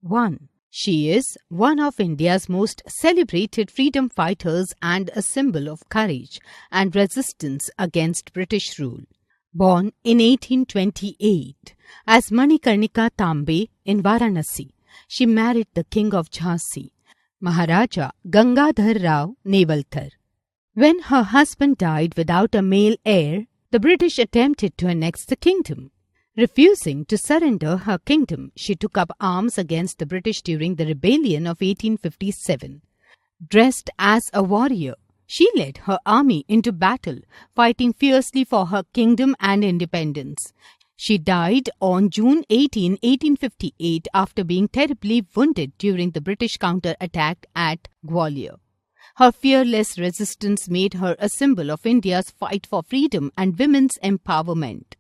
1. She is one of India's most celebrated freedom fighters and a symbol of courage and resistance against British rule. Born in 1828 as Manikarnika Tambe in Varanasi, she married the King of Jhansi, Maharaja Gangadhar Rao Nevalkar. When her husband died without a male heir, the British attempted to annex the kingdom. Refusing to surrender her kingdom, she took up arms against the British during the rebellion of 1857. Dressed as a warrior, she led her army into battle, fighting fiercely for her kingdom and independence. She died on June 18, 1858 after being terribly wounded during the British counter-attack at Gwalior. Her fearless resistance made her a symbol of India's fight for freedom and women's empowerment.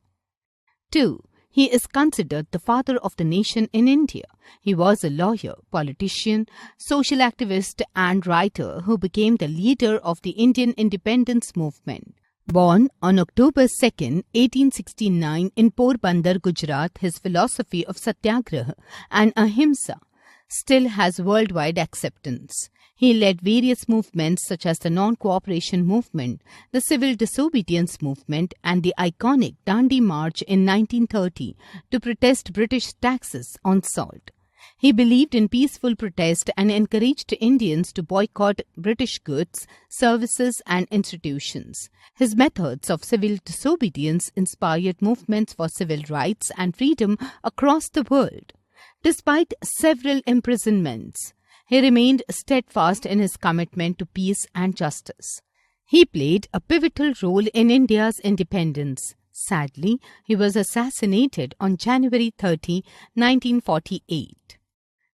2. He is considered the father of the nation in India. He was a lawyer, politician, social activist and writer who became the leader of the Indian independence movement. Born on October 2, 1869 in Porbandar, Gujarat, his philosophy of satyagraha and ahimsa still has worldwide acceptance. He led various movements such as the Non-Cooperation Movement, the Civil Disobedience Movement and the iconic Dandi March in 1930 to protest British taxes on salt. He believed in peaceful protest and encouraged Indians to boycott British goods, services and institutions. His methods of civil disobedience inspired movements for civil rights and freedom across the world. Despite several imprisonments, he remained steadfast in his commitment to peace and justice. He played a pivotal role in India's independence. Sadly, he was assassinated on January 30, 1948.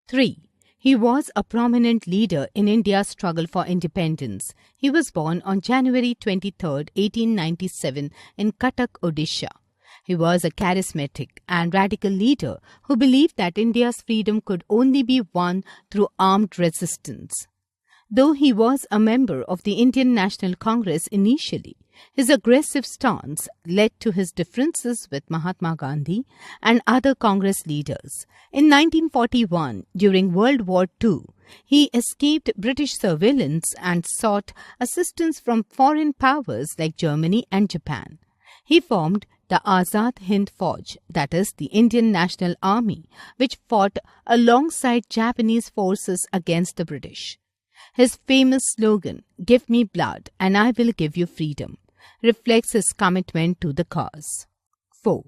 3. He was a prominent leader in India's struggle for independence. He was born on January 23, 1897 in Cuttack, Odisha. He was a charismatic and radical leader who believed that India's freedom could only be won through armed resistance. Though he was a member of the Indian National Congress initially, his aggressive stance led to his differences with Mahatma Gandhi and other Congress leaders. In 1941, during World War II, he escaped British surveillance and sought assistance from foreign powers like Germany and Japan. He formed the Azad Hind Fauj, that is, the Indian National Army, which fought alongside Japanese forces against the British. His famous slogan, "Give me blood and I will give you freedom," reflects his commitment to the cause. 4.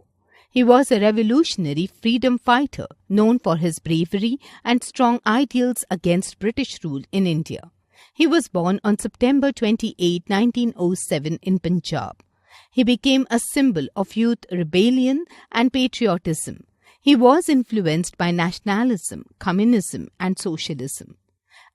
He was a revolutionary freedom fighter known for his bravery and strong ideals against British rule in India. He was born on September 28, 1907 in Punjab. He became a symbol of youth rebellion and patriotism. He was influenced by nationalism, communism and socialism.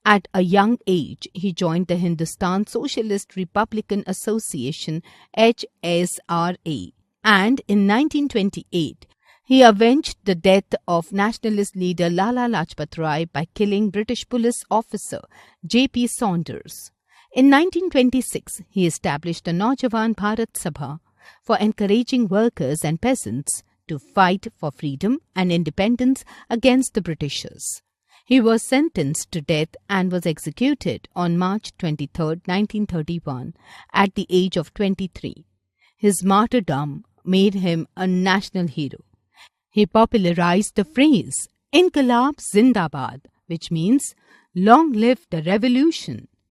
At a young age, he joined the Hindustan Socialist Republican Association HSRA, and in 1928, he avenged the death of nationalist leader Lala Lajpat Rai by killing British police officer J.P. Saunders. In 1926, he established the Naujawan Bharat Sabha for encouraging workers and peasants to fight for freedom and independence against the Britishers. He was sentenced to death and was executed on March 23, 1931, at the age of 23. His martyrdom made him a national hero. He popularized the phrase, "Inqilab Zindabad," which means, "Long live the revolution."